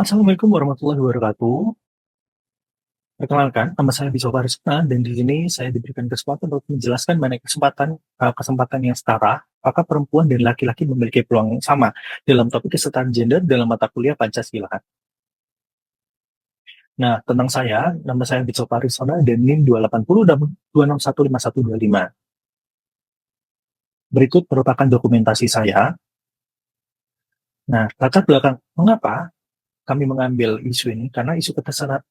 Assalamualaikum warahmatullahi wabarakatuh. Perkenalkan, nama saya Biswa Parisma, dan di sini saya diberikan kesempatan untuk menjelaskan mengenai kesempatan yang setara, apakah perempuan dan laki-laki memiliki peluang yang sama dalam topik kesetaraan gender dalam mata kuliah Pancasila. Nah, tentang saya, nama saya Biswa Parisma dan NIM 280 dan 2615125. Berikut merupakan dokumentasi saya. Nah, latar belakang mengapa kami mengambil isu ini karena isu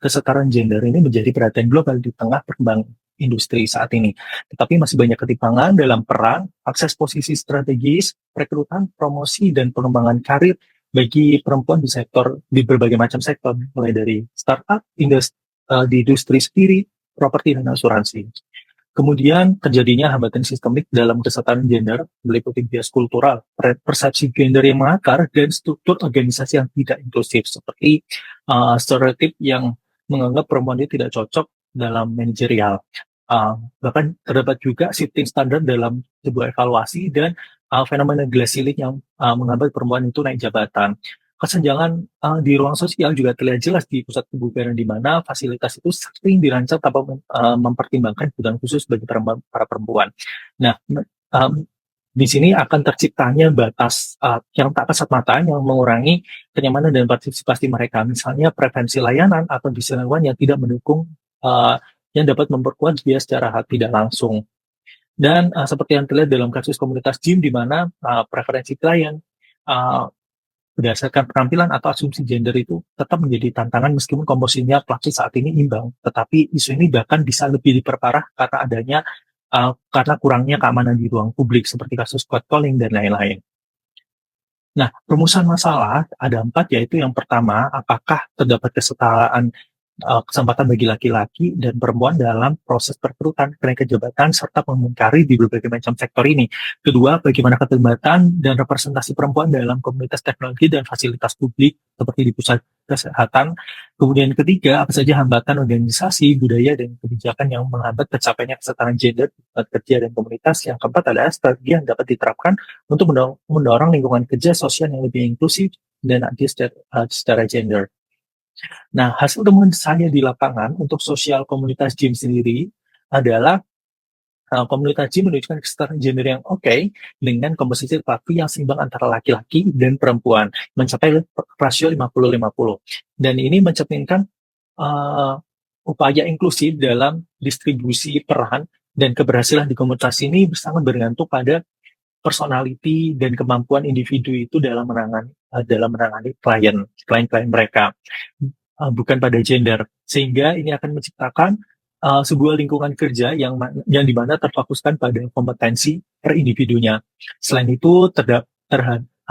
kesetaraan gender ini menjadi perhatian global di tengah perkembangan industri saat ini. Tetapi masih banyak ketimpangan dalam peran, akses posisi strategis, rekrutan, promosi, dan pengembangan karir bagi perempuan di berbagai macam sektor, mulai dari startup, di industri sendiri, properti, dan asuransi. Kemudian terjadinya hambatan sistemik dalam kesetaraan gender, meliputi bias kultural, persepsi gender yang mengakar, dan struktur organisasi yang tidak inklusif, seperti stereotip yang menganggap perempuan itu tidak cocok dalam manajerial. Bahkan terdapat juga shifting standar dalam sebuah evaluasi dan fenomena glass ceiling yang menghambat perempuan itu naik jabatan. Kesenjangan di ruang sosial juga terlihat jelas di pusat kebugaran di mana fasilitas itu sering dirancang tanpa mempertimbangkan kebutuhan khusus bagi para perempuan. Nah, di sini akan terciptanya batas yang tak kasat mata yang mengurangi kenyamanan dan partisipasi mereka. Misalnya prevensi layanan atau desain lingkungan yang tidak mendukung yang dapat memperkuat dia secara tidak langsung. Dan seperti yang terlihat dalam kasus komunitas gym di mana preferensi klien uh, berdasarkan penampilan atau asumsi gender itu tetap menjadi tantangan meskipun komposisinya pelatih saat ini imbang. Tetapi isu ini bahkan bisa lebih diperparah karena kurangnya keamanan di ruang publik seperti kasus catcalling dan lain-lain. Nah, rumusan masalah ada 4, yaitu yang pertama, apakah terdapat kesetaraan kesempatan bagi laki-laki dan perempuan dalam proses perekrutan kenaikan jabatan serta memungkari di berbagai macam sektor ini. Kedua, bagaimana keterlibatan dan representasi perempuan dalam komunitas teknologi dan fasilitas publik seperti di pusat kesehatan. Kemudian ketiga, apa saja hambatan organisasi, budaya, dan kebijakan yang menghambat tercapainya kesetaraan gender di tempat kerja dan komunitas. Yang keempat adalah strategi yang dapat diterapkan untuk mendorong lingkungan kerja sosial yang lebih inklusif dan adil secara gender. Nah, hasil temuan saya di lapangan untuk sosial komunitas gym sendiri adalah komunitas gym menunjukkan kesetaraan gender yang oke dengan komposisi laki yang seimbang antara laki-laki dan perempuan, mencapai rasio 50-50. Dan ini mencerminkan uh, upaya inklusif dalam distribusi peran dan keberhasilan di komunitas ini sangat bergantung pada personality dan kemampuan individu itu dalam menangani klien-klien mereka, bukan pada gender, sehingga ini akan menciptakan sebuah lingkungan kerja yang dimana terfokuskan pada kompetensi per individunya. Selain itu,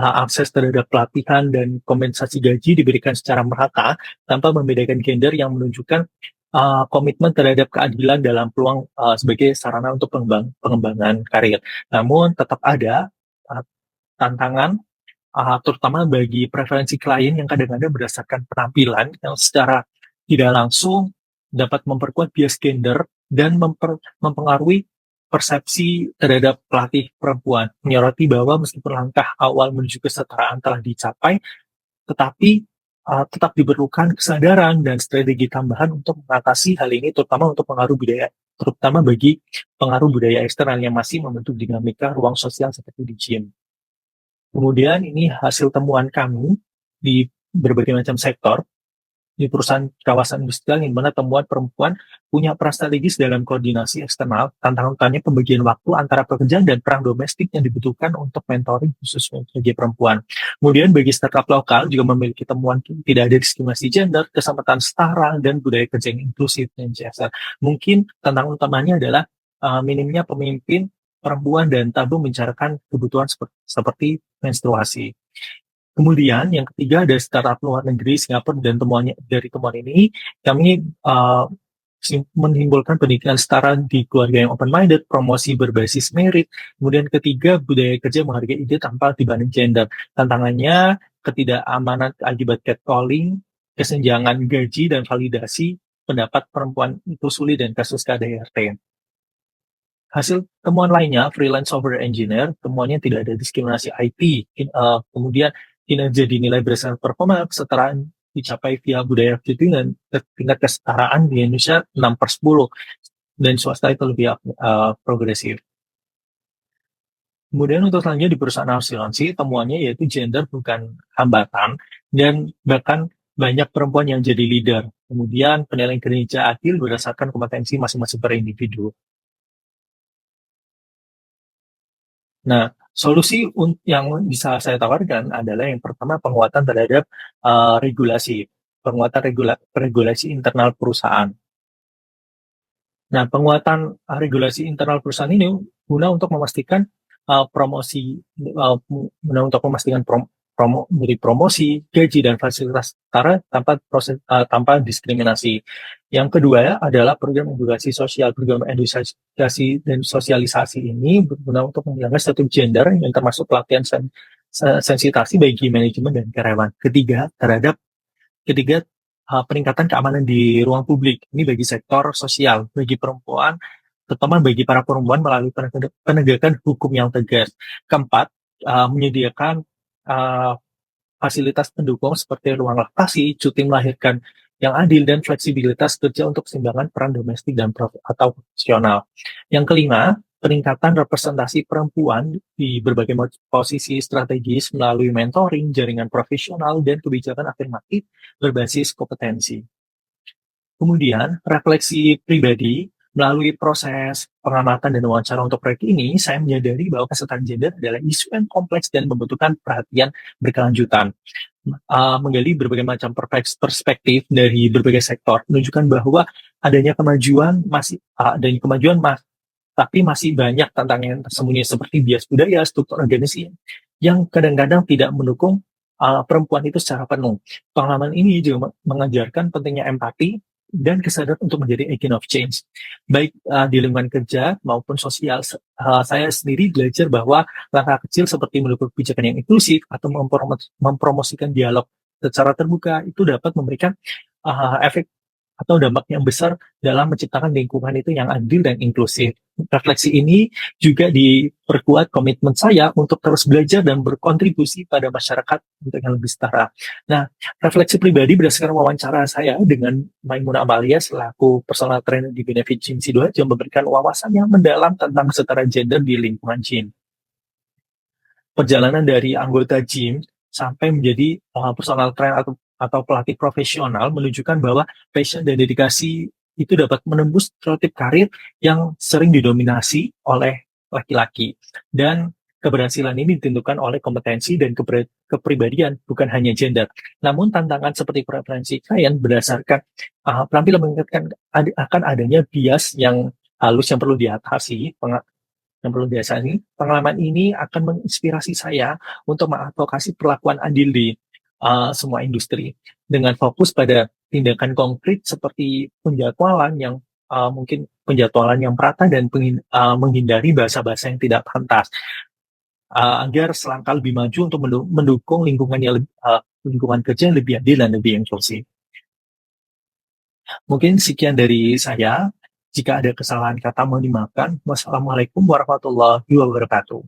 akses terhadap pelatihan dan kompensasi gaji diberikan secara merata tanpa membedakan gender, yang menunjukkan komitmen terhadap keadilan dalam peluang sebagai sarana untuk pengembangan karir. Namun tetap ada tantangan, terutama bagi preferensi klien yang kadang-kadang berdasarkan penampilan yang secara tidak langsung dapat memperkuat bias gender dan mempengaruhi persepsi terhadap pelatih perempuan. Menyoroti bahwa meskipun langkah awal menuju kesetaraan telah dicapai, tetapi tetap diperlukan kesadaran dan strategi tambahan untuk mengatasi hal ini, terutama bagi pengaruh budaya eksternal yang masih membentuk dinamika ruang sosial seperti di gym. Kemudian ini hasil temuan kami di berbagai macam sektor, di perusahaan kawasan industrial yang mana temuan perempuan punya peran strategis dalam koordinasi eksternal. Tantangan utamanya pembagian waktu antara pekerjaan dan peran domestik yang dibutuhkan untuk mentoring khusus bagi perempuan. Kemudian bagi startup lokal juga memiliki temuan tidak ada diskriminasi gender, kesempatan setara, dan budaya kerja yang inklusif dan CSR. Mungkin tantangan utamanya adalah minimnya pemimpin perempuan dan tabu membicarakan kebutuhan seperti menstruasi. Kemudian yang ketiga ada startup luar negeri Singapura, dan dari temuan ini kami menimbulkan pendidikan setara di keluarga yang open-minded, promosi berbasis merit. Kemudian ketiga, budaya kerja menghargai ide tanpa dibanding gender. Tantangannya ketidakamanan akibat catcalling, kesenjangan gaji, dan validasi pendapat perempuan itu sulit, dan kasus KDRT. Hasil temuan lainnya, freelance software engineer, temuannya tidak ada diskriminasi IP, kemudian kinerja dinilai berdasarkan performa, kesetaraan dicapai via budaya cuti dan tingkat kesetaraan di Indonesia 6/10 dan swasta itu lebih progresif. Kemudian untuk selanjutnya di perusahaan asuransi, temuannya yaitu gender bukan hambatan dan bahkan banyak perempuan yang jadi leader. Kemudian penilaian kinerja adil berdasarkan kompetensi masing-masing per individu. Nah, solusi yang bisa saya tawarkan adalah yang pertama penguatan terhadap regulasi, penguatan regulasi internal perusahaan. Nah, penguatan regulasi internal perusahaan ini guna untuk memastikan untuk memastikan dari promosi, gaji dan fasilitas setara tanpa diskriminasi. Yang kedua adalah program edukasi sosial. Program edukasi dan sosialisasi ini berguna untuk menghilangkan satu gender yang termasuk pelatihan sensitasi bagi manajemen dan karyawan. Ketiga, peningkatan keamanan di ruang publik. Ini bagi sektor sosial, bagi perempuan, terutama bagi para perempuan melalui penegakan hukum yang tegas. Keempat, menyediakan fasilitas pendukung seperti ruang laktasi, cuti melahirkan yang adil, dan fleksibilitas kerja untuk keseimbangan peran domestik dan atau profesional. Yang kelima, peningkatan representasi perempuan di berbagai posisi strategis melalui mentoring, jaringan profesional, dan kebijakan afirmatif berbasis kompetensi. Kemudian, refleksi pribadi melalui proses pengamatan dan wawancara untuk proyek ini, saya menyadari bahwa kesetaraan gender adalah isu yang kompleks dan membutuhkan perhatian berkelanjutan. Menggali berbagai macam perspektif dari berbagai sektor, menunjukkan bahwa adanya kemajuan tapi masih banyak tantangan yang tersembunyi seperti bias budaya, struktur organisasi yang kadang-kadang tidak mendukung perempuan itu secara penuh. Pengalaman ini juga mengajarkan pentingnya empati dan kesadaran untuk menjadi agent of change. Baik di lingkungan kerja maupun sosial, saya sendiri belajar bahwa langkah kecil seperti mendukung kebijakan yang inklusif atau mempromosikan dialog secara terbuka itu dapat memberikan efek atau dampak yang besar dalam menciptakan lingkungan itu yang adil dan inklusif. Refleksi ini juga diperkuat komitmen saya untuk terus belajar dan berkontribusi pada masyarakat untuk yang lebih setara. Nah, refleksi pribadi berdasarkan wawancara saya dengan Maimunah Amalia selaku personal trainer di Benefit Gym Sidoarjo memberikan wawasan yang mendalam tentang kesetaraan gender di lingkungan gym. Perjalanan dari anggota gym sampai menjadi personal trainer atau pelatih profesional menunjukkan bahwa passion dan dedikasi itu dapat menembus stereotip karir yang sering didominasi oleh laki-laki. Dan keberhasilan ini ditentukan oleh kompetensi dan kepribadian, bukan hanya gender. Namun tantangan seperti preferensi klien berdasarkan penampilan mengingatkan akan adanya bias yang halus yang perlu diatasi. Pengalaman ini akan menginspirasi saya untuk mengadvokasi perlakuan adil di semua industri dengan fokus pada tindakan konkret seperti penjadwalan yang merata dan menghindari bahasa-bahasa yang tidak pantas agar selangkah lebih maju untuk mendukung lingkungan kerja yang lebih adil dan lebih inklusif. Mungkin sekian dari saya. Jika ada kesalahan kata mohon dimaafkan. Wassalamualaikum warahmatullahi wabarakatuh.